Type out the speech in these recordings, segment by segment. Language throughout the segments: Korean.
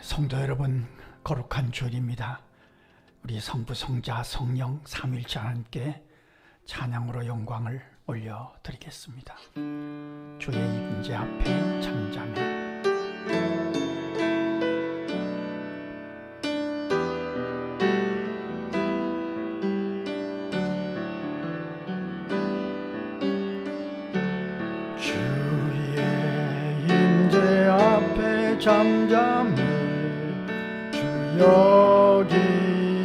성도 여러분, 거룩한 주일입니다. 우리 성부, 성자, 성령 삼위일체 하나님께 찬양으로 영광을 올려드리겠습니다. 주의 임재 앞에 잠잠해. 주의 임재 앞에 잠잠해. 주 여기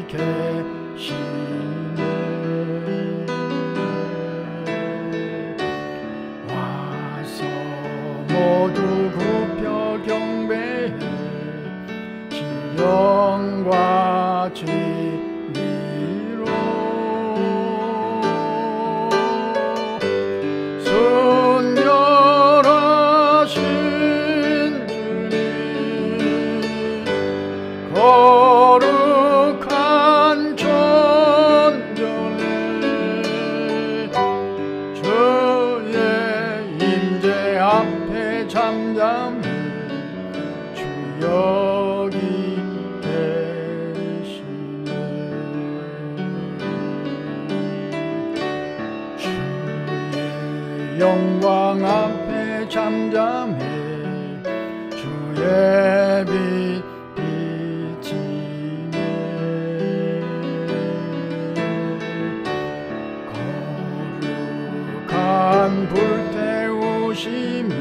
계시네. 와서 모두 굽혀 경배해. 지령과 진리로 순결하신 주님, 거룩한 존전에 주의 임재 앞에 잠잠해. 주 여기 계시네. 주의 영광 앞에 잠잠해. 주의 빛 비치네. 거룩한 불태우시며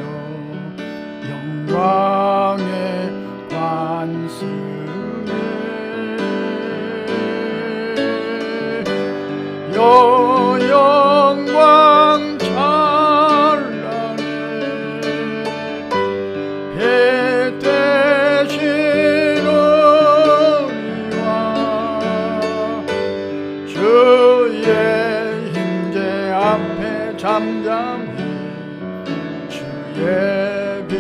영광의 관습에 영광 찬란해. 배 대신 우리와 주의 임재 앞에 잠잠해. 주의 빛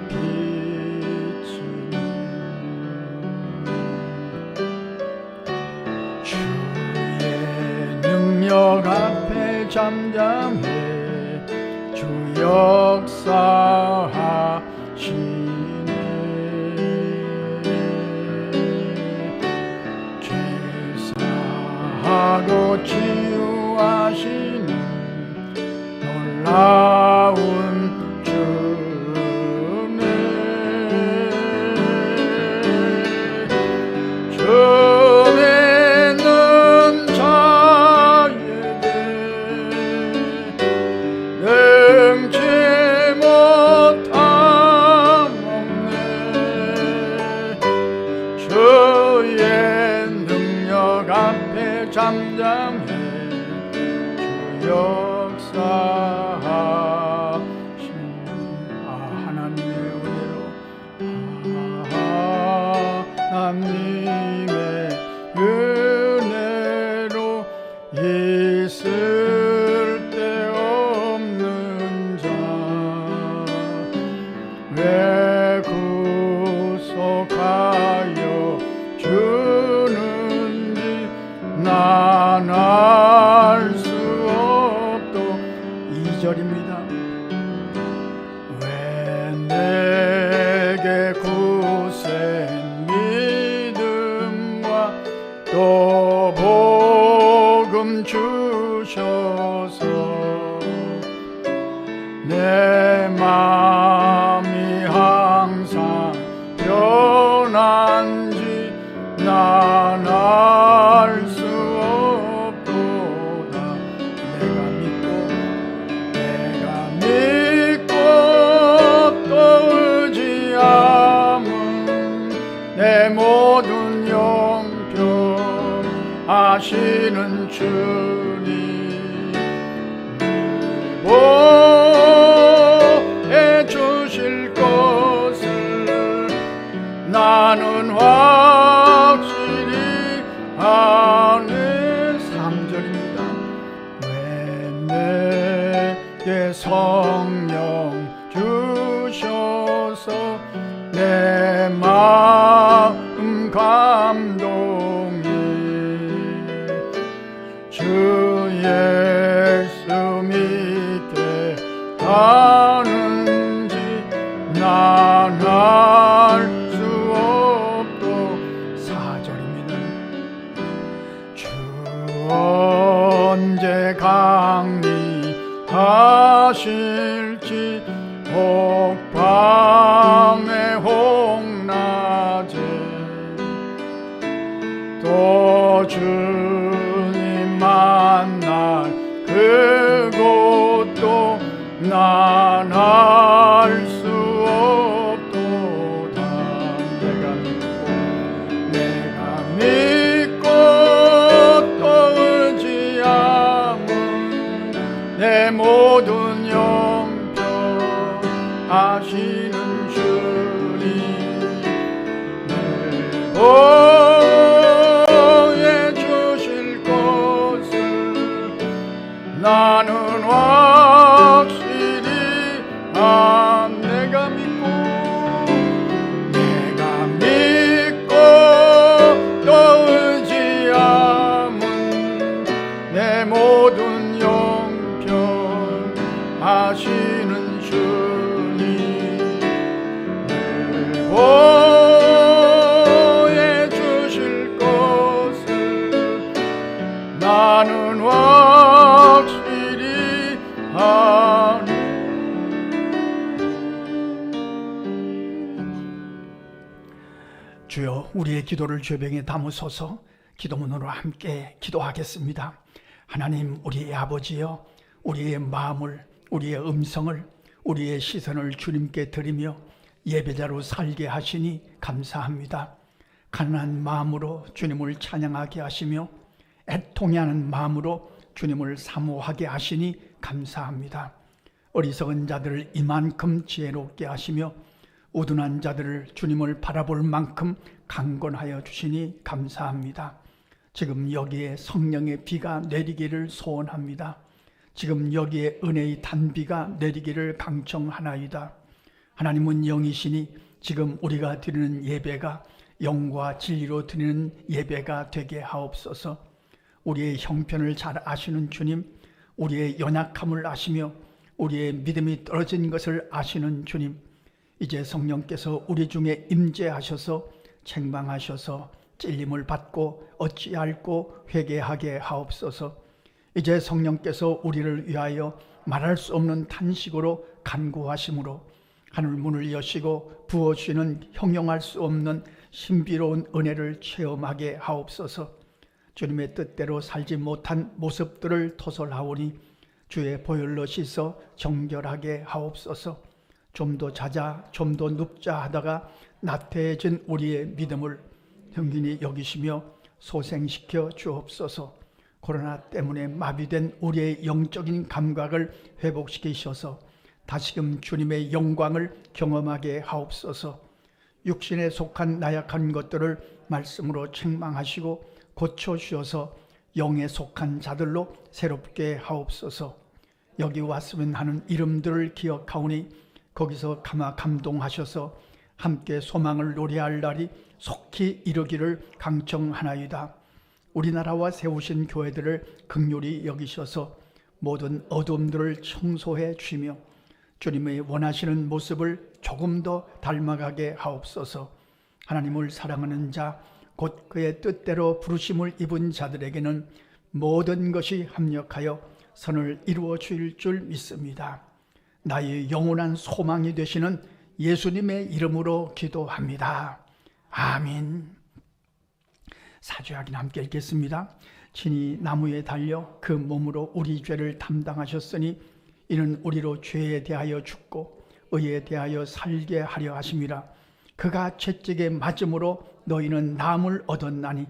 비치네. 주의 능력 앞에 잠잠해. 주 역사하시네. 죄사하고 치유하시는 놀라운 주네. 주에는 자에게 능치 못함 없네. 주의 능력 앞에 잠잠해. 주 역사하시네. 하나님의 은혜로, 하나님의 은혜로 있을 데 없는 자 왜 구속하여 주는지 난 알 수 없도. 2절입니다. 왜 내게 굳센 믿음과 또 복음 주셔서 내 마음이 항상 변한지 난 알 수 없도다. 내가 믿고 또 의지함은 내 모든 용병하시는 주님 보해 주실 것을 나는 확실히 아네. 3절입니다. 왜 내게 성령 주셔서 내 마음 감동이 주 예수 믿게 하는지 난 알 수 없. 하실지 혹밤의 홍낮에 또 주님 만날 그곳도 난 알 수 없도다. 내가 믿고 또 의지함은 내 모든 영병 하시는 주님 늘 보여주실 것을 나는 확실히 내가 믿고 또 의지함은 내 모든 영평 하시는 주님 늘 보여주실 것을 나는 확실히 아네. 주여, 우리의 기도를 죄병에 담으소서. 기도문으로 함께 기도하겠습니다. 하나님, 우리의 아버지여, 우리의 마음을, 우리의 음성을, 우리의 시선을 주님께 드리며 예배자로 살게 하시니 감사합니다. 가난한 마음으로 주님을 찬양하게 하시며 애통해하는 마음으로 주님을 사모하게 하시니 감사합니다. 어리석은 자들을 이만큼 지혜롭게 하시며 우둔한 자들을 주님을 바라볼 만큼 강건하여 주시니 감사합니다. 지금 여기에 성령의 비가 내리기를 소원합니다. 지금 여기에 은혜의 단비가 내리기를 강청하나이다. 하나님은 영이시니 지금 우리가 드리는 예배가 영과 진리로 드리는 예배가 되게 하옵소서. 우리의 형편을 잘 아시는 주님, 우리의 연약함을 아시며 우리의 믿음이 떨어진 것을 아시는 주님, 이제 성령께서 우리 중에 임재하셔서 책망하셔서 찔림을 받고 어찌할꼬 회개하게 하옵소서. 이제 성령께서 우리를 위하여 말할 수 없는 탄식으로 간구하심으로 하늘 문을 여시고 부어주시는 형용할 수 없는 신비로운 은혜를 체험하게 하옵소서. 주님의 뜻대로 살지 못한 모습들을 토설하오니 주의 보혈로 씻어 정결하게 하옵소서. 좀 더 자자, 좀 더 눕자 하다가 나태해진 우리의 믿음을 긍휼히 여기시며 소생시켜 주옵소서. 코로나 때문에 마비된 우리의 영적인 감각을 회복시키셔서 다시금 주님의 영광을 경험하게 하옵소서. 육신에 속한 나약한 것들을 말씀으로 책망하시고 고쳐주셔서 영에 속한 자들로 새롭게 하옵소서. 여기 왔으면 하는 이름들을 기억하오니 거기서 감동하셔서 함께 소망을 노래할 날이 속히 이르기를 강청하나이다. 우리나라와 세우신 교회들을 긍휼히 여기셔서 모든 어둠들을 청소해 주시며 주님의 원하시는 모습을 조금 더 닮아가게 하옵소서. 하나님을 사랑하는 자, 곧 그의 뜻대로 부르심을 입은 자들에게는 모든 것이 합력하여 선을 이루어 주일 줄 믿습니다. 나의 영원한 소망이 되시는 예수님의 이름으로 기도합니다. 아멘. 사죄하긴 함께 읽겠습니다. 친히 나무에 달려 그 몸으로 우리 죄를 담당하셨으니 이는 우리로 죄에 대하여 죽고 의에 대하여 살게 하려 하심이라. 그가 채찍에 맞음으로 너희는 나음을 얻었나니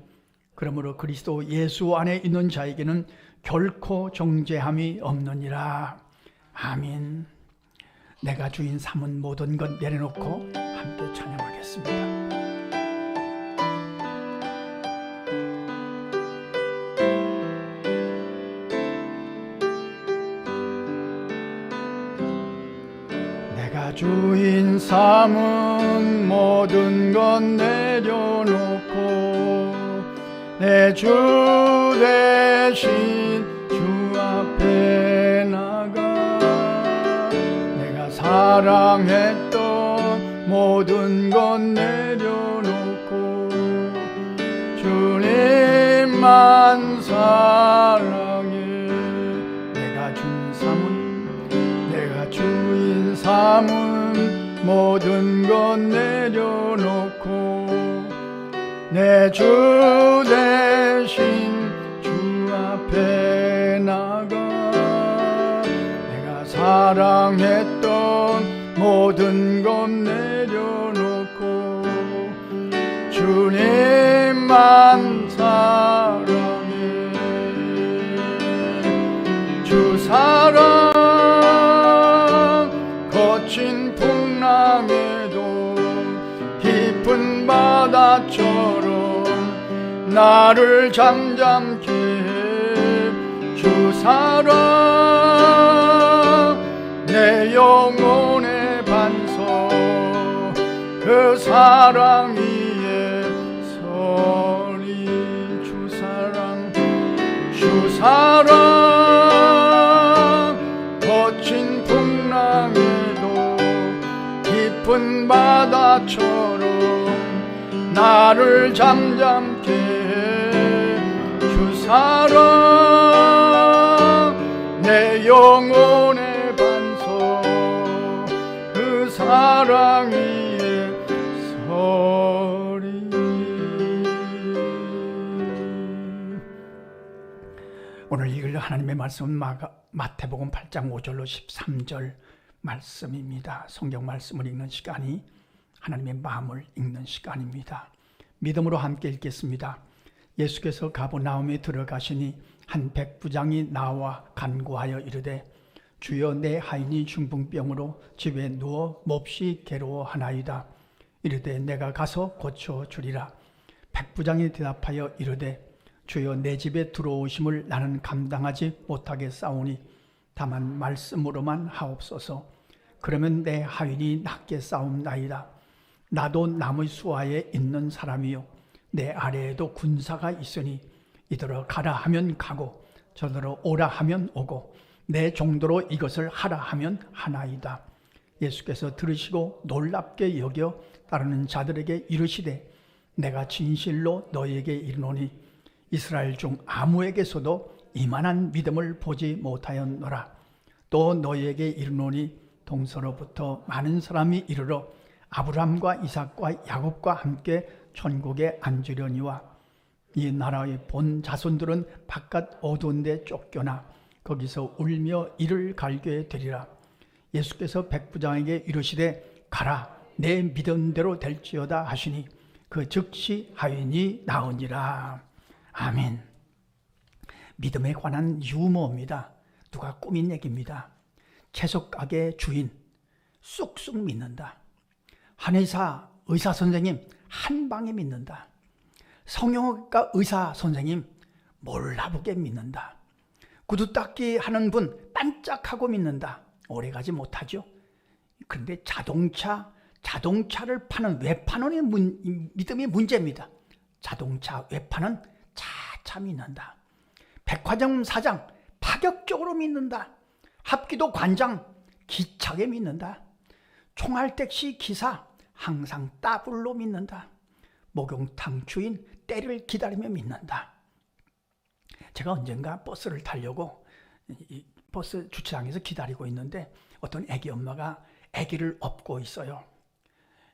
그러므로 그리스도 예수 안에 있는 자에게는 결코 정죄함이 없느니라. 아멘. 내가 주인 삼은 모든 것 내려놓고 함께 찬양하겠습니다. 내가 주인 삼은 모든 것 내려놓고 내 주 대신 주 앞에 나가 내가 사랑했던 모든 것 내려놓고 주님만 사랑해. 내가 주 삼은 삼은 모든 것 내려놓고 내 주 대신 주 앞에 나가 내가 사랑했던 모든 것 내려놓고 주님만 사랑해. 주 사랑 거친 풍랑에도 깊은 바다처럼 나를 잠잠케 해. 주 사랑 내 영혼의 반석 그 사랑 위에 서리. 주 사랑 주 사랑 거친 풍랑에도 깊은 바다처럼 나를 잠잠케 해. 주 사랑 내 영혼의 반석 그 사랑 위에 서리. 오늘 읽을 하나님의 말씀은 마태복음 8장 5절로 13절 말씀입니다. 성경 말씀을 읽는 시간이 하나님의 마음을 읽는 시간입니다. 믿음으로 함께 읽겠습니다. 예수께서 가버나움에 들어가시니 한 백부장이 나와 간구하여 이르되 주여 내 하인이 중풍병으로 집에 누워 몹시 괴로워하나이다. 이르되 내가 가서 고쳐주리라. 백부장이 대답하여 이르되 주여 내 집에 들어오심을 나는 감당하지 못하겠사오니 다만 말씀으로만 하옵소서. 그러면 내 하인이 낫게 싸움나이다. 나도 남의 수하에 있는 사람이요 내 아래에도 군사가 있으니 이더러 가라 하면 가고 저더러 오라 하면 오고 내 정도로 이것을 하라 하면 하나이다. 예수께서 들으시고 놀랍게 여겨 따르는 자들에게 이르시되 내가 진실로 너희에게 이르노니 이스라엘 중 아무에게서도 이만한 믿음을 보지 못하였노라. 또 너희에게 이르노니 동서로부터 많은 사람이 이르러 아브라함과 이삭과 야곱과 함께 천국에 앉으려니와 이 나라의 본 자손들은 바깥 어두운 데 쫓겨나 거기서 울며 이를 갈게 되리라. 예수께서 백부장에게 이르시되 가라 내 믿음대로 될지어다 하시니 그 즉시 하인이 나으니라. 아멘. 믿음에 관한 유머입니다. 누가 꾸민 얘기입니다. 채소가게 주인 쑥쑥 믿는다. 한의사 의사 선생님 한 방에 믿는다. 성형외과 의사 선생님 몰라보게 믿는다. 구두 닦기 하는 분 반짝하고 믿는다. 오래가지 못하죠. 그런데 자동차를 파는 외판원의 믿음이 문제입니다. 자동차 외판은 차차 믿는다. 백화점 사장 파격적으로 믿는다. 합기도 관장 기차게 믿는다. 총알택시 기사 항상 따블로 믿는다. 목욕탕 주인 때를 기다리며 믿는다. 제가 언젠가 버스를 타려고 이 버스 주차장에서 기다리고 있는데 어떤 애기 엄마가 애기를 업고 있어요.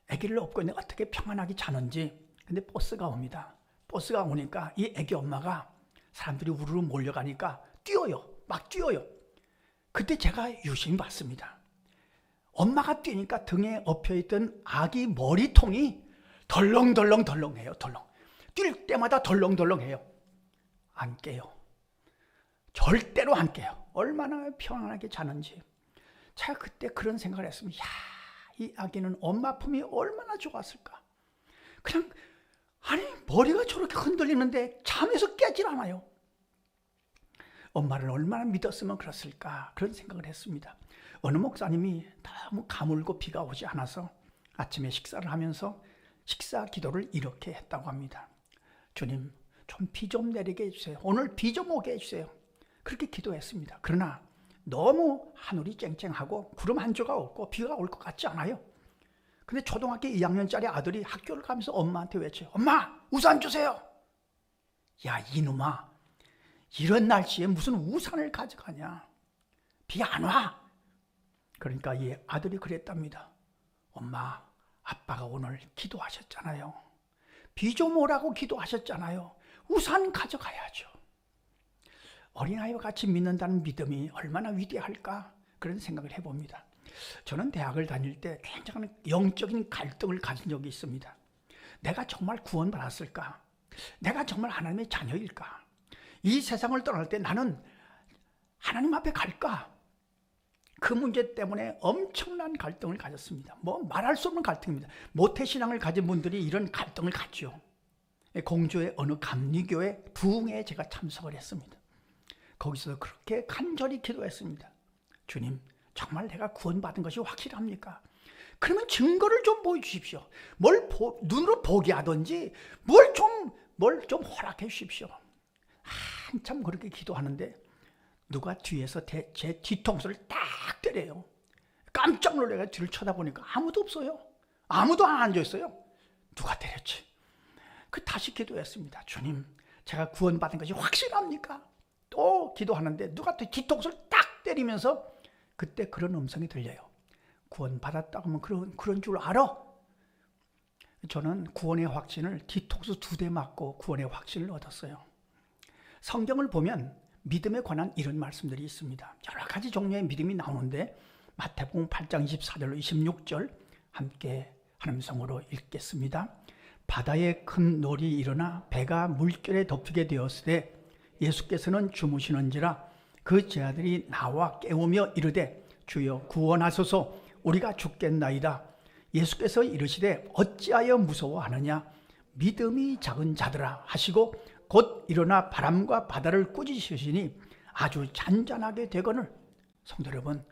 애기를 업고 있는데 어떻게 평안하게 자는지. 근데 버스가 옵니다. 버스가 오니까 이 애기 엄마가 사람들이 우르르 몰려가니까 뛰어요. 막 뛰어요. 그때 제가 유심히 봤습니다. 엄마가 뛰니까 등에 엎여있던 아기 머리통이 덜렁덜렁해요. 뛸 때마다 덜렁덜렁해요. 안 깨요. 절대로 안 깨요. 얼마나 평안하게 자는지. 제가 그때 그런 생각을 했습니다. 이 아기는 엄마 품이 얼마나 좋았을까. 그냥 머리가 저렇게 흔들리는데 잠에서 깨질 않아요. 엄마를 얼마나 믿었으면 그랬을까. 그런 생각을 했습니다. 어느 목사님이 너무 가물고 비가 오지 않아서 아침에 식사를 하면서 식사 기도를 이렇게 했다고 합니다. 주님, 좀 비 좀 내리게 해주세요. 오늘 비 좀 오게 해주세요. 그렇게 기도했습니다. 그러나 너무 하늘이 쨍쨍하고 구름 한 조각 없고 비가 올 것 같지 않아요. 근데 초등학교 2학년짜리 아들이 학교를 가면서 엄마한테 외쳐요. 엄마, 우산 주세요. 야, 이놈아, 이런 날씨에 무슨 우산을 가져가냐. 비 안 와. 그러니까 이 아들이 그랬답니다. 엄마, 아빠가 오늘 기도하셨잖아요. 비 좀 오라고 기도하셨잖아요. 우산 가져가야죠. 어린아이와 같이 믿는다는 믿음이 얼마나 위대할까 그런 생각을 해봅니다. 저는 대학을 다닐 때 굉장히 영적인 갈등을 가진 적이 있습니다. 내가 정말 구원받았을까? 내가 정말 하나님의 자녀일까? 이 세상을 떠날 때 나는 하나님 앞에 갈까? 그 문제 때문에 엄청난 갈등을 가졌습니다. 뭐 말할 수 없는 갈등입니다. 모태신앙을 가진 분들이 이런 갈등을 갖죠. 공주의 어느 감리교회 부흥회에 제가 참석을 했습니다. 거기서 그렇게 간절히 기도했습니다. 주님, 정말 내가 구원받은 것이 확실합니까? 그러면 증거를 좀 보여주십시오. 눈으로 보게 하든지 뭘 좀 허락해 주십시오. 한참 그렇게 기도하는데 누가 뒤에서 제 뒤통수를 딱 때려요. 깜짝 놀래가 뒤를 쳐다보니까 아무도 없어요. 아무도 안 앉아있어요. 누가 때렸지? 다시 기도했습니다. 주님, 제가 구원받은 것이 확실합니까? 또 기도하는데 누가 또 뒤통수를 딱 때리면서 그때 그런 음성이 들려요. 구원받았다고 하면 그런 줄 알아? 저는 구원의 확신을 뒤통수 2대 맞고 구원의 확신을 얻었어요. 성경을 보면 믿음에 관한 이런 말씀들이 있습니다. 여러 가지 종류의 믿음이 나오는데 마태복음 8장 24절로 26절 함께 하나님 성으로 읽겠습니다. 바다에 큰 놀이 일어나 배가 물결에 덮이게 되었을 때 예수께서는 주무시는지라 그 제자들이 나와 깨우며 이르되 주여 구원하소서 우리가 죽겠나이다. 예수께서 이르시되 어찌하여 무서워하느냐 믿음이 작은 자들아 하시고 곧 일어나 바람과 바다를 꾸짖으시니 아주 잔잔하게 되거늘. 성도 여러분,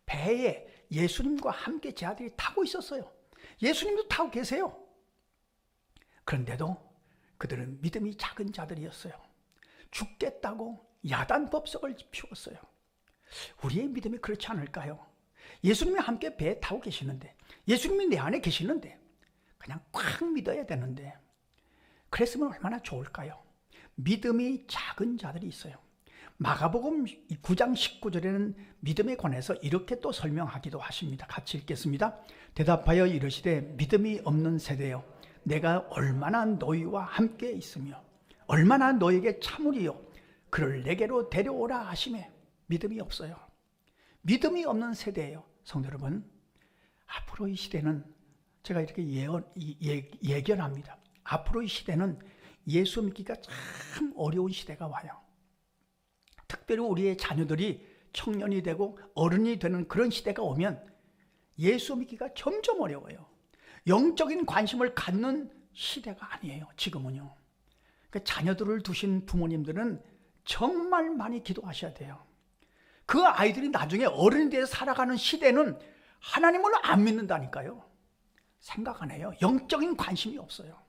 배에 예수님과 함께 제자들이 타고 있었어요. 예수님도 타고 계세요. 그런데도 그들은 믿음이 작은 자들이었어요. 죽겠다고 야단법석을 피웠어요. 우리의 믿음이 그렇지 않을까요? 예수님이 함께 배에 타고 계시는데, 예수님이 내 안에 계시는데 그냥 꽉 믿어야 되는데, 그랬으면 얼마나 좋을까요? 믿음이 작은 자들이 있어요. 마가복음 9장 19절에는 믿음에 관해서 이렇게 또 설명하기도 하십니다. 같이 읽겠습니다. 대답하여 이르시되 믿음이 없는 세대여 내가 얼마나 너희와 함께 있으며 얼마나 너에게 참으리요 그를 내게로 데려오라 하시매. 믿음이 없어요. 믿음이 없는 세대예요. 성도 여러분, 앞으로 이 시대는 제가 이렇게 예견합니다. 앞으로 이 시대는 예수 믿기가 참 어려운 시대가 와요. 특별히 우리의 자녀들이 청년이 되고 어른이 되는 그런 시대가 오면 예수 믿기가 점점 어려워요. 영적인 관심을 갖는 시대가 아니에요. 지금은요. 그러니까 자녀들을 두신 부모님들은 정말 많이 기도하셔야 돼요. 그 아이들이 나중에 어른이 돼서 살아가는 시대는 하나님을 안 믿는다니까요. 생각 안 해요. 영적인 관심이 없어요.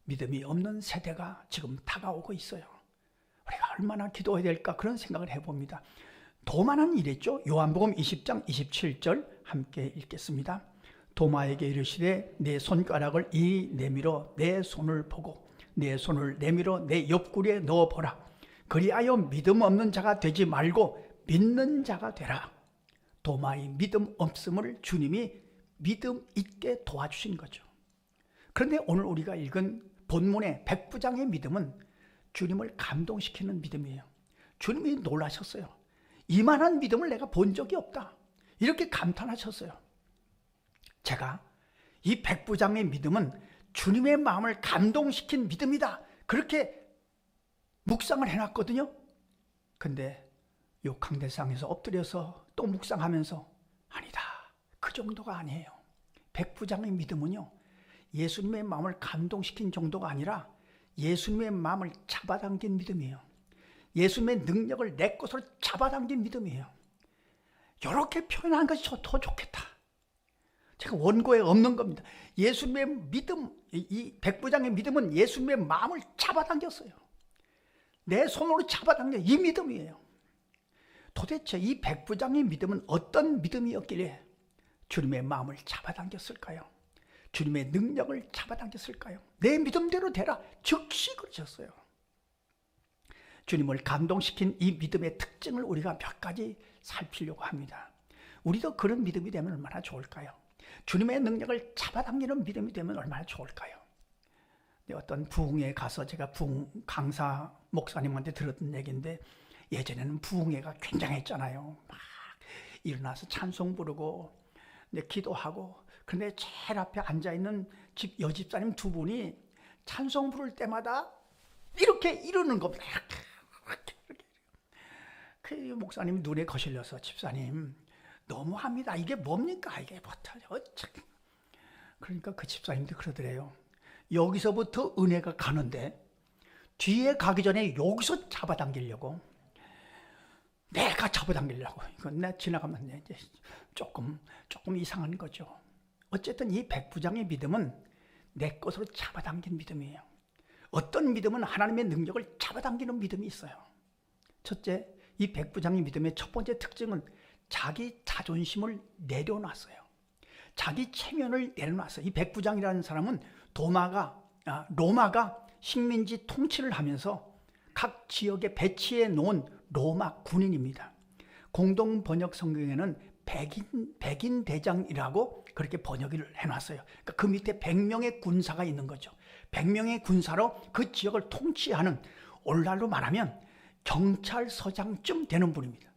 믿음이 없는 세대가 지금 다가오고 있어요. 우리가 얼마나 기도해야 될까 그런 생각을 해봅니다. 도마는 이랬죠. 요한복음 20장 27절 함께 읽겠습니다. 도마에게 이르시되 내 손가락을 이 내밀어 내 손을 보고 내 손을 내밀어 내 옆구리에 넣어보라. 그리하여 믿음 없는 자가 되지 말고 믿는 자가 되라. 도마의 믿음 없음을 주님이 믿음 있게 도와주신 거죠. 그런데 오늘 우리가 읽은 본문의 백부장의 믿음은 주님을 감동시키는 믿음이에요. 주님이 놀라셨어요. 이만한 믿음을 내가 본 적이 없다. 이렇게 감탄하셨어요. 제가 이 백부장의 믿음은 주님의 마음을 감동시킨 믿음이다. 그렇게 묵상을 해놨거든요. 근데 강대상에서 엎드려서 또 묵상하면서 아니다. 그 정도가 아니에요. 백부장의 믿음은요. 예수님의 마음을 감동시킨 정도가 아니라 예수님의 마음을 잡아당긴 믿음이에요. 예수님의 능력을 내 것으로 잡아당긴 믿음이에요. 이렇게 표현한 것이 더 좋겠다. 제가 원고에 없는 겁니다. 예수님의 믿음, 이 백부장의 믿음은 예수님의 마음을 잡아당겼어요. 내 손으로 잡아당겨 이 믿음이에요. 도대체 이 백부장의 믿음은 어떤 믿음이었길래 주님의 마음을 잡아당겼을까요? 주님의 능력을 잡아당겼을까요? 내 믿음대로 되라. 즉시 그러셨어요. 주님을 감동시킨 이 믿음의 특징을 우리가 몇 가지 살피려고 합니다. 우리도 그런 믿음이 되면 얼마나 좋을까요? 주님의 능력을 잡아당기는 믿음이 되면 얼마나 좋을까요? 어떤 부흥회에 가서 제가 부흥 강사 목사님한테 들었던 얘기인데, 예전에는 부흥회가 굉장했잖아요. 막 일어나서 찬송 부르고 기도하고, 그런데 제일 앞에 앉아있는 여집사님 두 분이 찬송 부를 때마다 이렇게 이러는 겁니다. 이렇게. 그 목사님 눈에 거슬려서, 집사님 너무합니다. 이게 뭡니까? 이게 버텨요. 그러니까 그 집사님도 그러더래요. 여기서부터 은혜가 가는데 뒤에 가기 전에 여기서 잡아당기려고, 내가 잡아당기려고. 이건 내 지나가면 이제 조금 이상한 거죠. 어쨌든 이 백부장의 믿음은 내 것으로 잡아당긴 믿음이에요. 어떤 믿음은 하나님의 능력을 잡아당기는 믿음이 있어요. 첫째, 이 백부장의 믿음의 첫 번째 특징은 자기 자존심을 내려놨어요. 자기 체면을 내려놨어요. 이 백부장이라는 사람은 로마가 식민지 통치를 하면서 각 지역에 배치해 놓은 로마 군인입니다. 공동 번역 성경에는 백인 대장이라고 그렇게 번역을 해놨어요. 그러니까 그 밑에 100명의 군사가 있는 거죠. 100명의 군사로 그 지역을 통치하는, 오늘날로 말하면 경찰서장쯤 되는 분입니다.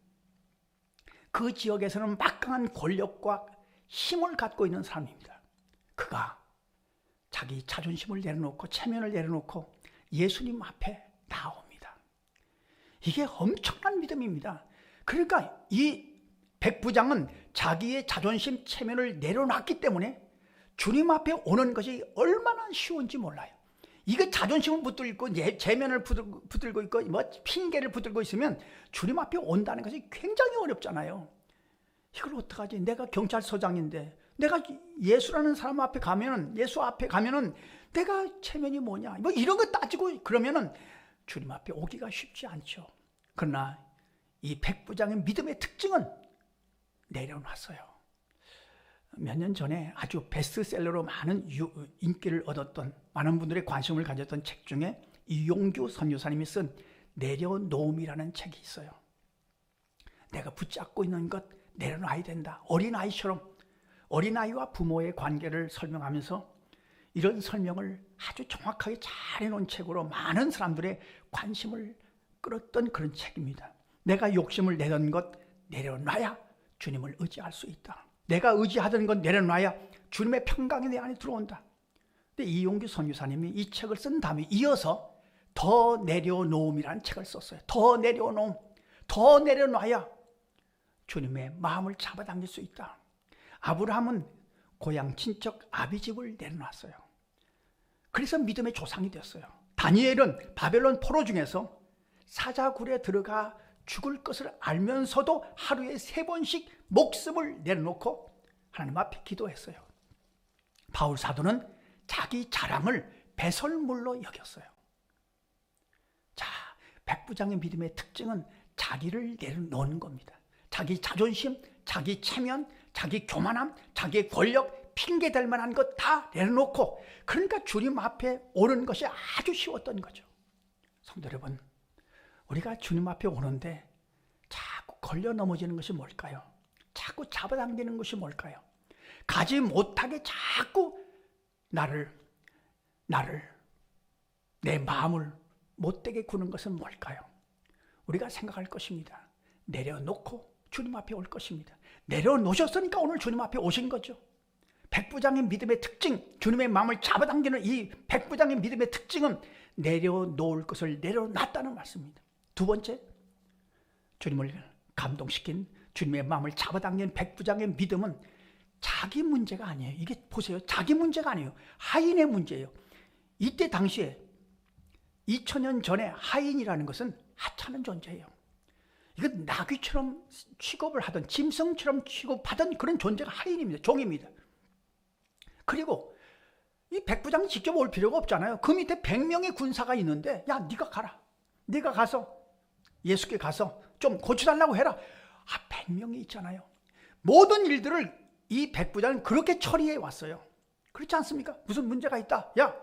그 지역에서는 막강한 권력과 힘을 갖고 있는 사람입니다. 그가 자기 자존심을 내려놓고 체면을 내려놓고 예수님 앞에 나옵니다. 이게 엄청난 믿음입니다. 그러니까 이 백부장은 자기의 자존심, 체면을 내려놨기 때문에 주님 앞에 오는 것이 얼마나 쉬운지 몰라요. 이거 자존심을 붙들고 체면을 붙들고 있고 핑계를 붙들고 있으면 주님 앞에 온다는 것이 굉장히 어렵잖아요. 이걸 어떡하지? 내가 경찰서장인데, 내가 예수라는 사람 앞에 가면은, 예수 앞에 가면은 내가 체면이 뭐냐, 이런 거 따지고 그러면은 주님 앞에 오기가 쉽지 않죠. 그러나 이 백부장의 믿음의 특징은 내려놨어요. 몇 년 전에 아주 베스트셀러로 많은 인기를 얻었던, 많은 분들의 관심을 가졌던 책 중에 이용규 선교사님이 쓴 내려놓음이라는 책이 있어요. 내가 붙잡고 있는 것 내려놔야 된다. 어린아이와 부모의 관계를 설명하면서 이런 설명을 아주 정확하게 잘 해놓은 책으로 많은 사람들의 관심을 끌었던 그런 책입니다. 내가 욕심을 내던 것 내려놔야 주님을 의지할 수 있다. 내가 의지하던 것 내려놔야 주님의 평강이 내 안에 들어온다. 근데 이용규 선교사님이 이 책을 쓴 다음에 이어서 더 내려놓음이라는 책을 썼어요. 더 내려놔야 주님의 마음을 잡아당길 수 있다. 아브라함은 고향 친척 아비집을 내려놨어요. 그래서 믿음의 조상이 됐어요. 다니엘은 바벨론 포로 중에서 사자굴에 들어가 죽을 것을 알면서도 하루에 3번씩 목숨을 내려놓고 하나님 앞에 기도했어요. 바울 사도는 자기 자랑을 배설물로 여겼어요. 자, 백부장의 믿음의 특징은 자기를 내려놓는 겁니다. 자기 자존심, 자기 체면, 자기 교만함, 자기의 권력, 핑계댈 만한 것 다 내려놓고, 그러니까 주님 앞에 오는 것이 아주 쉬웠던 거죠. 성도 여러분, 우리가 주님 앞에 오는데 자꾸 걸려 넘어지는 것이 뭘까요? 자꾸 잡아당기는 것이 뭘까요? 가지 못하게 자꾸 내 마음을 못되게 구는 것은 뭘까요? 우리가 생각할 것입니다. 내려놓고 주님 앞에 올 것입니다. 내려놓으셨으니까 오늘 주님 앞에 오신 거죠. 백부장의 믿음의 특징, 주님의 마음을 잡아당기는 이 백부장의 믿음의 특징은 내려놓을 것을 내려놨다는 말씀입니다. 두 번째, 주님을 감동시킨 주님의 마음을 잡아당기는 백부장의 믿음은 자기 문제가 아니에요. 이게 보세요. 자기 문제가 아니에요. 하인의 문제예요. 이때 당시에 2000년 전에 하인이라는 것은 하찮은 존재예요. 이건 나귀처럼 취급을 하던, 짐승처럼 취급하던 그런 존재가 하인입니다. 종입니다. 그리고 이 백부장이 직접 올 필요가 없잖아요. 그 밑에 100명의 군사가 있는데, 야, 네가 가라. 네가 가서 예수께 가서 좀 고쳐달라고 해라. 100명이 있잖아요. 모든 일들을 이 백부장은 그렇게 처리해 왔어요. 그렇지 않습니까? 무슨 문제가 있다. 야,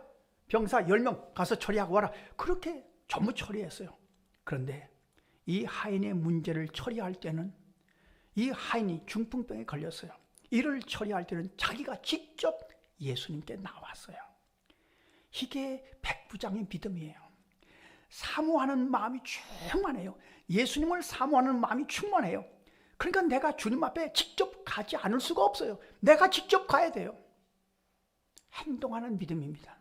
병사 10명 가서 처리하고 와라. 그렇게 전부 처리했어요. 그런데 이 하인의 문제를 처리할 때는 이 하인이 중풍병에 걸렸어요. 이를 처리할 때는 자기가 직접 예수님께 나왔어요. 이게 백부장의 믿음이에요. 사모하는 마음이 충만해요. 예수님을 사모하는 마음이 충만해요. 그러니까 내가 주님 앞에 직접 가지 않을 수가 없어요. 내가 직접 가야 돼요. 행동하는 믿음입니다.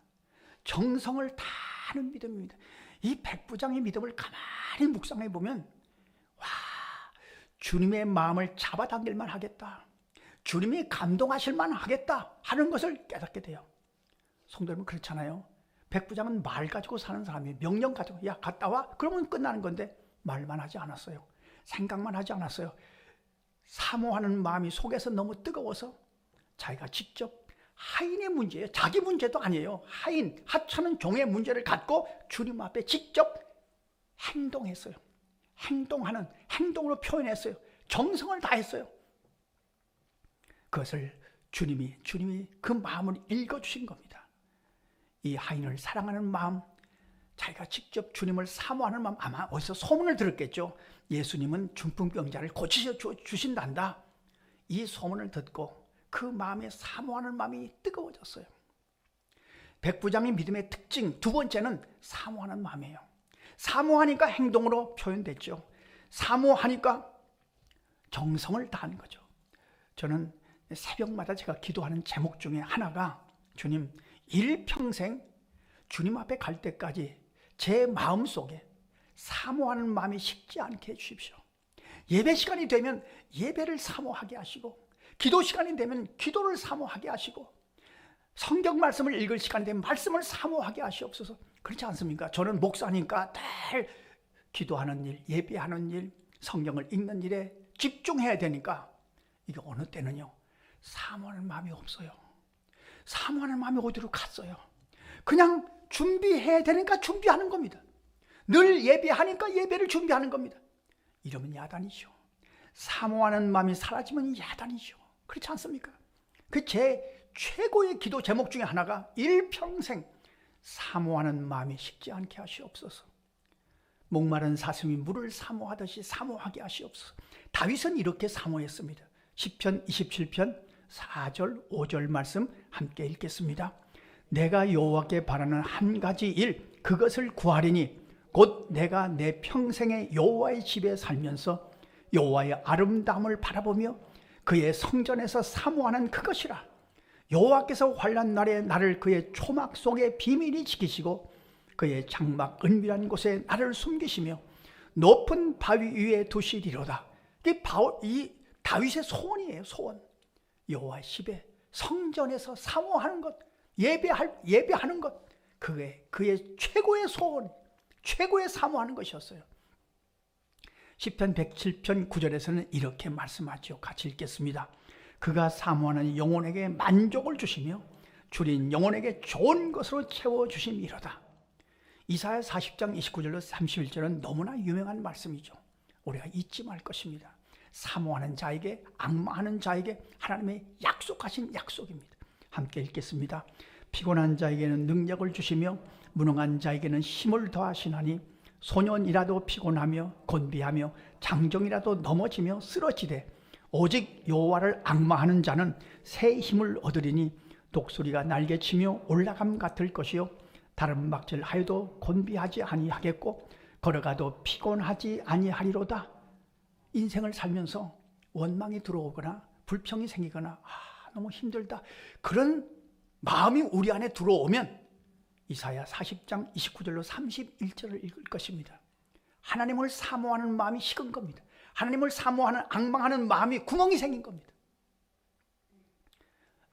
정성을 다하는 믿음입니다. 이 백부장의 믿음을 가만히 묵상해 보면 와, 주님의 마음을 잡아당길만 하겠다, 주님이 감동하실만 하겠다 하는 것을 깨닫게 돼요. 성도 여러분, 그렇잖아요. 백부장은 말 가지고 사는 사람이에요. 명령 가지고, 야 갔다 와, 그러면 끝나는 건데 말만 하지 않았어요. 생각만 하지 않았어요. 사모하는 마음이 속에서 너무 뜨거워서 자기가 직접, 하인의 문제예요. 자기 문제도 아니에요. 하인, 하찮은 종의 문제를 갖고 주님 앞에 직접 행동했어요. 행동하는, 행동으로 표현했어요. 정성을 다했어요. 그것을 주님이 그 마음을 읽어주신 겁니다. 이 하인을 사랑하는 마음, 자기가 직접 주님을 사모하는 마음, 아마 어디서 소문을 들었겠죠. 예수님은 중풍병자를 고치셔 주신단다. 이 소문을 듣고 그 마음에 사모하는 마음이 뜨거워졌어요. 백부장의 믿음의 특징 두 번째는 사모하는 마음이에요. 사모하니까 행동으로 표현됐죠. 사모하니까 정성을 다하는 거죠. 저는 새벽마다 제가 기도하는 제목 중에 하나가, 주님, 일평생 주님 앞에 갈 때까지 제 마음속에 사모하는 마음이 식지 않게 해주십시오. 예배 시간이 되면 예배를 사모하게 하시고, 기도 시간이 되면 기도를 사모하게 하시고, 성경 말씀을 읽을 시간이 되면 말씀을 사모하게 하시옵소서. 그렇지 않습니까? 저는 목사니까 늘 기도하는 일, 예배하는 일, 성경을 읽는 일에 집중해야 되니까 이게 어느 때는요, 사모하는 마음이 없어요. 사모하는 마음이 어디로 갔어요? 그냥 준비해야 되니까 준비하는 겁니다. 늘 예배하니까 예배를 준비하는 겁니다. 이러면 야단이죠. 사모하는 마음이 사라지면 야단이죠. 그렇지 않습니까? 그 제 최고의 기도 제목 중에 하나가 일평생 사모하는 마음이 식지 않게 하시옵소서. 목마른 사슴이 물을 사모하듯이 사모하게 하시옵소서. 다윗은 이렇게 사모했습니다. 시편 27편 4절 5절 말씀 함께 읽겠습니다. 내가 여호와께 바라는 한 가지 일, 그것을 구하리니 곧 내가 내 평생에 여호와의 집에 살면서 여호와의 아름다움을 바라보며 그의 성전에서 사모하는 그것이라. 여호와께서 환난 날에 나를 그의 초막 속에 비밀히 지키시고 그의 장막 은밀한 곳에 나를 숨기시며 높은 바위 위에 두시리로다. 이 다윗의 소원이에요. 소원. 여호와의 집에, 성전에서 사모하는 것, 예배하는 것, 그의 최고의 소원, 최고의 사모하는 것이었어요. 시편 107편 9절에서는 이렇게 말씀하죠. 같이 읽겠습니다. 그가 사모하는 영혼에게 만족을 주시며 줄인 영혼에게 좋은 것으로 채워주심이로다. 이사야 40장 29절로 31절은 너무나 유명한 말씀이죠. 우리가 잊지 말 것입니다. 사모하는 자에게, 앙망하는 자에게 하나님의 약속하신 약속입니다. 함께 읽겠습니다. 피곤한 자에게는 능력을 주시며 무능한 자에게는 힘을 더하시나니 소년이라도 피곤하며 곤비하며 장정이라도 넘어지며 쓰러지되 오직 여호와를 앙망하는 자는 새 힘을 얻으리니 독수리가 날개치며 올라감 같을 것이요 다른 막질하여도 곤비하지 아니하겠고 걸어가도 피곤하지 아니하리로다. 인생을 살면서 원망이 들어오거나 불평이 생기거나 너무 힘들다, 그런 마음이 우리 안에 들어오면 이사야 40장 29절로 31절을 읽을 것입니다. 하나님을 사모하는 마음이 식은 겁니다. 하나님을 사모하는, 앙망하는 마음이 구멍이 생긴 겁니다.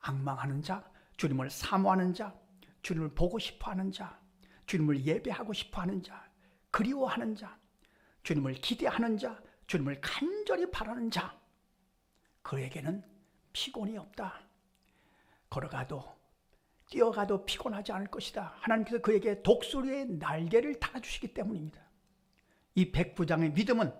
앙망하는 자, 주님을 사모하는 자, 주님을 보고 싶어하는 자, 주님을 예배하고 싶어하는 자, 그리워하는 자, 주님을 기대하는 자, 주님을 간절히 바라는 자, 그에게는 피곤이 없다. 걸어가도 뛰어가도 피곤하지 않을 것이다. 하나님께서 그에게 독수리의 날개를 달아주시기 때문입니다. 이 백부장의 믿음은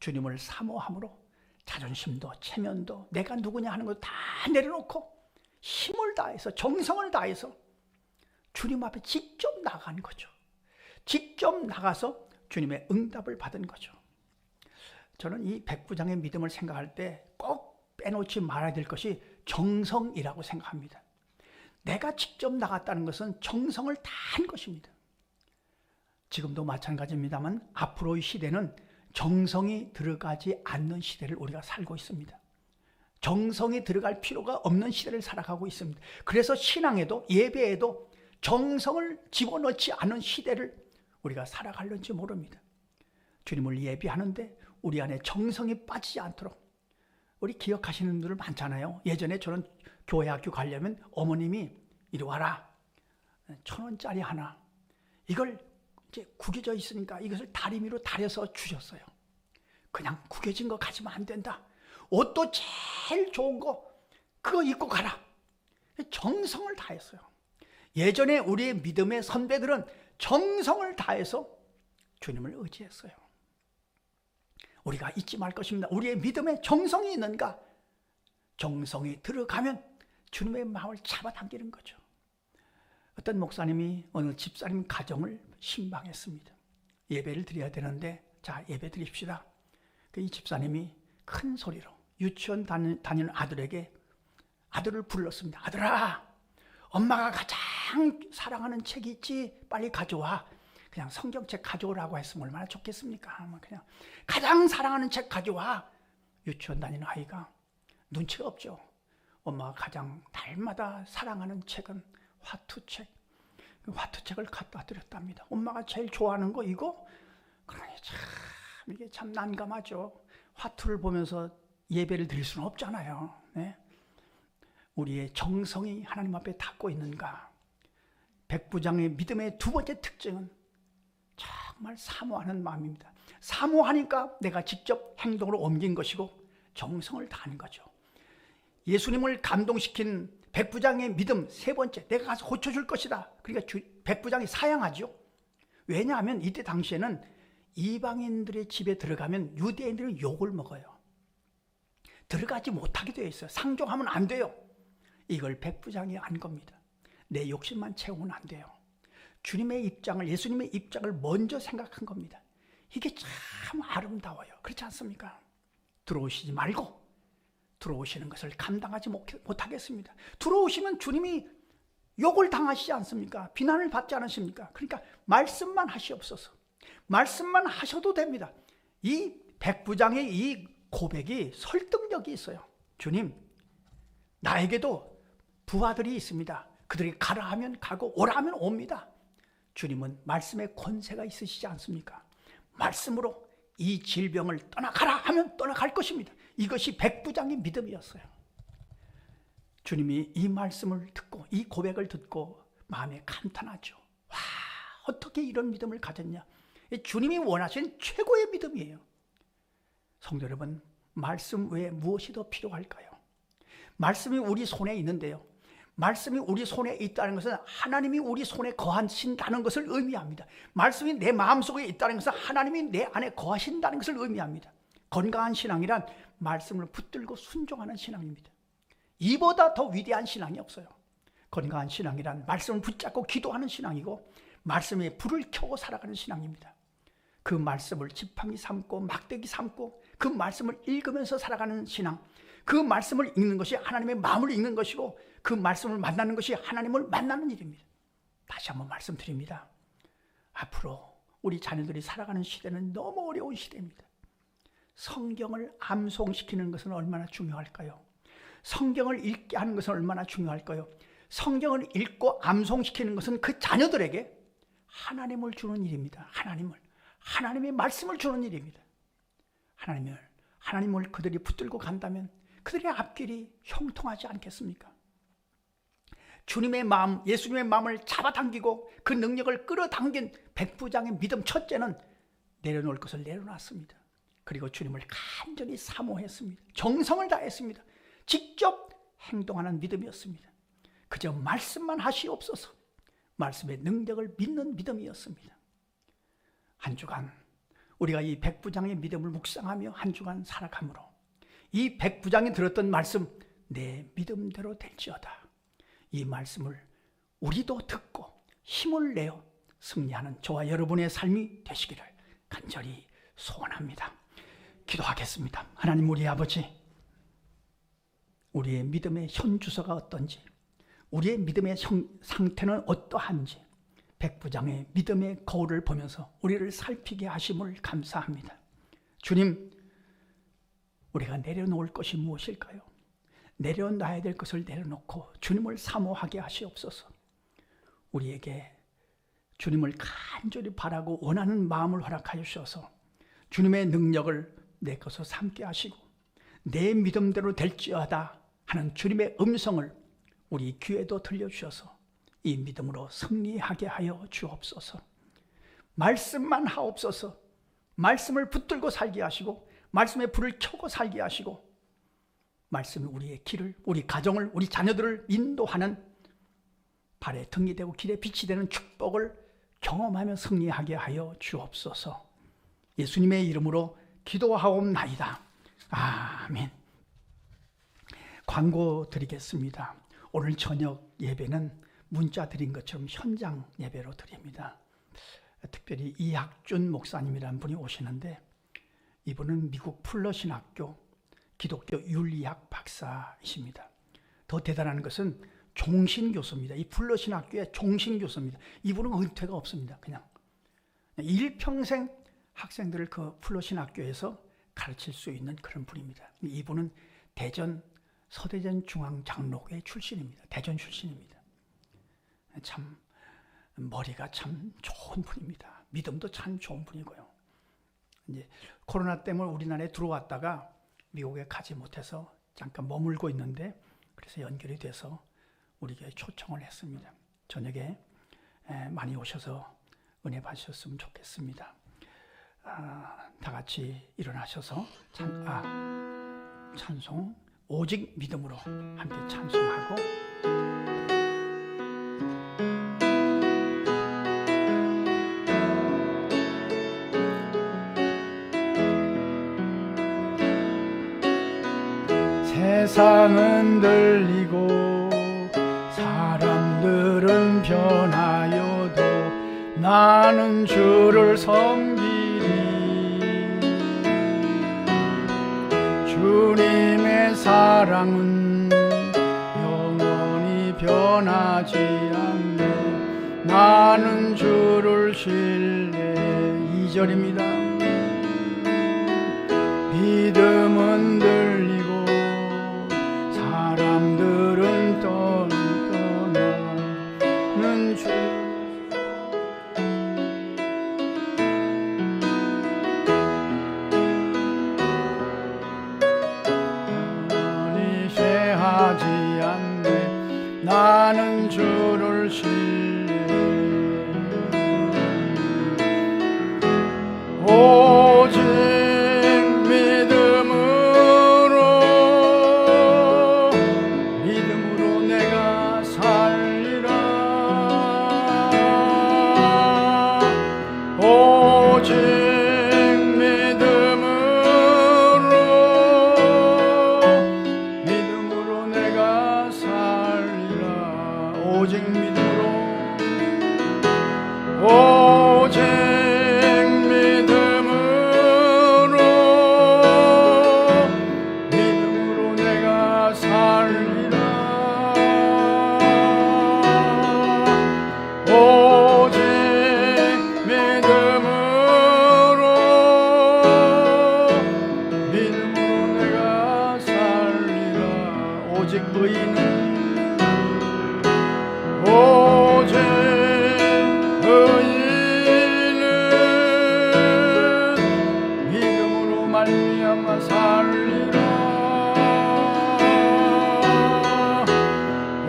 주님을 사모함으로 자존심도 체면도 내가 누구냐 하는 것 다 내려놓고 힘을 다해서, 정성을 다해서 주님 앞에 직접 나간 거죠. 직접 나가서 주님의 응답을 받은 거죠. 저는 이 백부장의 믿음을 생각할 때 꼭 빼놓지 말아야 될 것이 정성이라고 생각합니다. 내가 직접 나갔다는 것은 정성을 다한 것입니다. 지금도 마찬가지입니다만 앞으로의 시대는 정성이 들어가지 않는 시대를 우리가 살고 있습니다. 정성이 들어갈 필요가 없는 시대를 살아가고 있습니다. 그래서 신앙에도 예배에도 정성을 집어넣지 않은 시대를 우리가 살아갈는지 모릅니다. 주님을 예배하는데 우리 안에 정성이 빠지지 않도록, 우리 기억하시는 분들 많잖아요. 예전에 저는 교회 학교 가려면 어머님이 이리 와라, 1,000원짜리 하나, 이걸 이제 구겨져 있으니까 이것을 다리미로 다려서 주셨어요. 그냥 구겨진 거 가지면 안 된다. 옷도 제일 좋은 거 그거 입고 가라. 정성을 다했어요. 예전에 우리의 믿음의 선배들은 정성을 다해서 주님을 의지했어요. 우리가 잊지 말 것입니다. 우리의 믿음에 정성이 있는가? 정성이 들어가면 주님의 마음을 잡아당기는 거죠. 어떤 목사님이 어느 집사님 가정을 신방했습니다. 예배를 드려야 되는데, 자, 예배 드립시다. 이 집사님이 큰 소리로 유치원 다니는 아들에게 아들을 불렀습니다. 아들아, 엄마가 가장 사랑하는 책이 있지? 빨리 가져와. 그냥 성경책 가져오라고 했으면 얼마나 좋겠습니까? 그냥 가장 사랑하는 책 가져와. 유치원 다니는 아이가 눈치가 없죠. 엄마가 가장 날마다 사랑하는 책은 화투책. 화투책을 갖다 드렸답니다. 엄마가 제일 좋아하는 거 이거? 그러니 이게 참 난감하죠. 화투를 보면서 예배를 드릴 수는 없잖아요. 네? 우리의 정성이 하나님 앞에 닿고 있는가? 백부장의 믿음의 두 번째 특징은 정말 사모하는 마음입니다. 사모하니까 내가 직접 행동으로 옮긴 것이고 정성을 다하는 거죠. 예수님을 감동시킨 백부장의 믿음 세 번째, 내가 가서 고쳐줄 것이다. 그러니까 백부장이 사양하죠. 왜냐하면 이때 당시에는 이방인들의 집에 들어가면 유대인들은 욕을 먹어요. 들어가지 못하게 되어 있어요. 상종하면 안 돼요. 이걸 백부장이 안 겁니다. 내 욕심만 채우면 안 돼요. 주님의 입장을, 예수님의 입장을 먼저 생각한 겁니다. 이게 참 아름다워요. 그렇지 않습니까? 들어오시지 말고 들어오시는 것을 감당하지 못하겠습니다. 들어오시면 주님이 욕을 당하시지 않습니까? 비난을 받지 않으십니까? 그러니까 말씀만 하시옵소서. 말씀만 하셔도 됩니다. 이 백부장의 이 고백이 설득력이 있어요. 주님, 나에게도 부하들이 있습니다. 그들이 가라 하면 가고 오라 하면 옵니다. 주님은 말씀의 권세가 있으시지 않습니까? 말씀으로 이 질병을 떠나가라 하면 떠나갈 것입니다. 이것이 백부장의 믿음이었어요. 주님이 이 말씀을 듣고 이 고백을 듣고 마음에 감탄하죠. 와, 어떻게 이런 믿음을 가졌냐? 주님이 원하시는 최고의 믿음이에요. 성도 여러분, 말씀 외에 무엇이 더 필요할까요? 말씀이 우리 손에 있는데요. 말씀이 우리 손에 있다는 것은 하나님이 우리 손에 거하신다는 것을 의미합니다. 말씀이 내 마음속에 있다는 것은 하나님이 내 안에 거하신다는 것을 의미합니다. 건강한 신앙이란 말씀을 붙들고 순종하는 신앙입니다. 이보다 더 위대한 신앙이 없어요. 건강한 신앙이란 말씀을 붙잡고 기도하는 신앙이고 말씀에 불을 켜고 살아가는 신앙입니다. 그 말씀을 지팡이 삼고 막대기 삼고 그 말씀을 읽으면서 살아가는 신앙, 그 말씀을 읽는 것이 하나님의 마음을 읽는 것이고 그 말씀을 만나는 것이 하나님을 만나는 일입니다. 다시 한번 말씀드립니다. 앞으로 우리 자녀들이 살아가는 시대는 너무 어려운 시대입니다. 성경을 암송시키는 것은 얼마나 중요할까요? 성경을 읽게 하는 것은 얼마나 중요할까요? 성경을 읽고 암송시키는 것은 그 자녀들에게 하나님을 주는 일입니다. 하나님의 말씀을 주는 일입니다. 하나님을 그들이 붙들고 간다면 그들의 앞길이 형통하지 않겠습니까? 주님의 마음, 예수님의 마음을 잡아당기고 그 능력을 끌어당긴 백부장의 믿음 첫째는 내려놓을 것을 내려놨습니다. 그리고 주님을 간절히 사모했습니다. 정성을 다했습니다. 직접 행동하는 믿음이었습니다. 그저 말씀만 하시옵소서. 말씀의 능력을 믿는 믿음이었습니다. 한 주간 우리가 이 백부장의 믿음을 묵상하며 한 주간 살아감으로 이 백부장이 들었던 말씀, 내 믿음대로 될지어다. 이 말씀을 우리도 듣고 힘을 내어 승리하는 저와 여러분의 삶이 되시기를 간절히 소원합니다. 기도하겠습니다. 하나님 우리 아버지, 우리의 믿음의 현주소가 어떤지, 우리의 믿음의 상태는 어떠한지 백부장의 믿음의 거울을 보면서 우리를 살피게 하심을 감사합니다. 주님, 우리가 내려놓을 것이 무엇일까요? 내려놔야 될 것을 내려놓고 주님을 사모하게 하시옵소서. 우리에게 주님을 간절히 바라고 원하는 마음을 허락하여 주셔서 주님의 능력을 내 것으로 삼게 하시고 내 믿음대로 될지어다 하는 주님의 음성을 우리 귀에도 들려주셔서 이 믿음으로 승리하게 하여 주옵소서. 말씀만 하옵소서. 말씀을 붙들고 살게 하시고 말씀의 불을 켜고 살게 하시고 말씀이 우리의 길을, 우리 가정을, 우리 자녀들을 인도하는 발의 등이 되고 길의 빛이 되는 축복을 경험하며 승리하게 하여 주옵소서. 예수님의 이름으로 기도하옵나이다. 아멘. 광고 드리겠습니다. 오늘 저녁 예배는 문자 드린 것처럼 현장 예배로 드립니다. 특별히 이학준 목사님이라는 분이 오시는데 이분은 미국 풀러신학교 기독교 윤리학 박사이십니다. 더 대단한 것은 종신교수입니다. 이 풀러신학교의 종신교수입니다. 이분은 은퇴가 없습니다. 그냥 일평생 학생들을 그 풀러신학교에서 가르칠 수 있는 그런 분입니다. 이분은 대전 서대전 중앙장로회 출신입니다. 대전 출신입니다. 참 머리가 참 좋은 분입니다. 믿음도 참 좋은 분이고요. 이제 코로나 때문에 우리나라에 들어왔다가 미국에 가지 못해서 잠깐 머물고 있는데 그래서 연결이 돼서 우리에게 초청을 했습니다. 저녁에 많이 오셔서 은혜 받으셨으면 좋겠습니다. 다 같이 일어나셔서 찬송 오직 믿음으로 함께 찬송하고 세상은 들리고 사람들은 변하여도 나는 주를 섬기리. 주님의 사랑은 영원히 변하지 않네. 나는 주를 신뢰. 2절입니다. 믿음은 들리고 사람들은 떠나는 주. 영원히 쇠하지 않네. 나는 주를 신뢰. 오직 믿음으로 내가 살리라. 오직 믿음으로 내가 살리라. 오직 믿음으로 오직 믿음으로 내가 살리라. 오직 믿음으로 내가 살리라. 오직 의인은 오직 의인은 믿음으로 말미암아 살리라.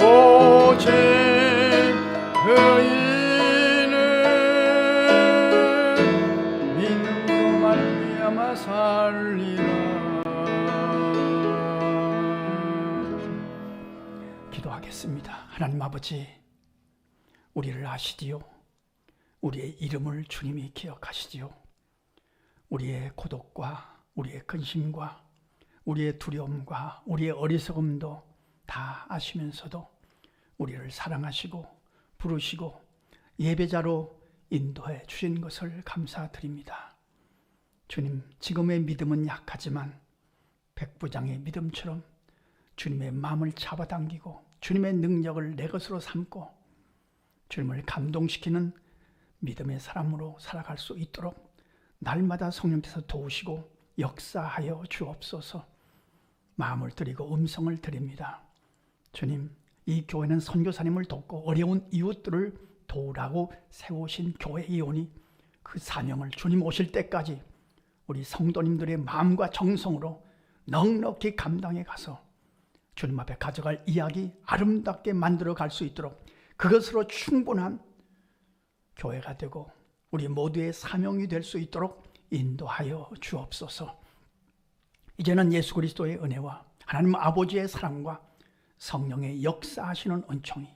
오직 의인은 믿음으로 말미암아 살리라. 기도하겠습니다. 하나님 아버지, 우리를 아시디요. 우리의 이름을 주님이 기억하시디요. 우리의 고독과 우리의 근심과 우리의 두려움과 우리의 어리석음도 다 아시면서도 우리를 사랑하시고 부르시고 예배자로 인도해 주신 것을 감사드립니다. 주님, 지금의 믿음은 약하지만 백부장의 믿음처럼 주님의 마음을 잡아당기고 주님의 능력을 내 것으로 삼고 주님을 감동시키는 믿음의 사람으로 살아갈 수 있도록 날마다 성령께서 도우시고 역사하여 주옵소서. 마음을 드리고 음성을 드립니다. 주님, 이 교회는 선교사님을 돕고 어려운 이웃들을 도우라고 세우신 교회이오니 그 사명을 주님 오실 때까지 우리 성도님들의 마음과 정성으로 넉넉히 감당해 가서 주님 앞에 가져갈 이야기 아름답게 만들어 갈 수 있도록 그것으로 충분한 교회가 되고 우리 모두의 사명이 될 수 있도록 인도하여 주옵소서. 이제는 예수 그리스도의 은혜와 하나님 아버지의 사랑과 성령의 역사하시는 은총이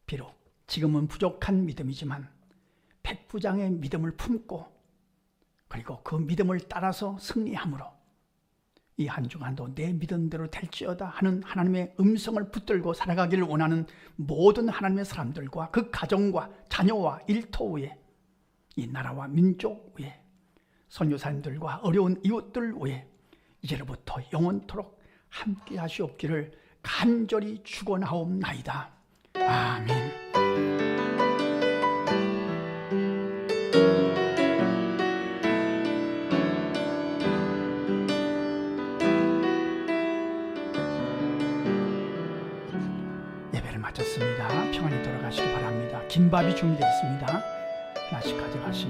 비록 지금은 부족한 믿음이지만 백부장의 믿음을 품고 그리고 그 믿음을 따라서 승리함으로 이 한 주간도 내 믿음대로 될지어다 하는 하나님의 음성을 붙들고 살아가기를 원하는 모든 하나님의 사람들과 그 가정과 자녀와 일터 위에 이 나라와 민족 위에 선교사님들과 어려운 이웃들 위에 이제로부터 영원토록 함께 하시옵기를 간절히 축원하옵나이다. 아멘. 예배를 마쳤습니다. 평안히 돌아가시기 바랍니다. 김밥이 준비되어 있습니다. 하나씩 가져가시면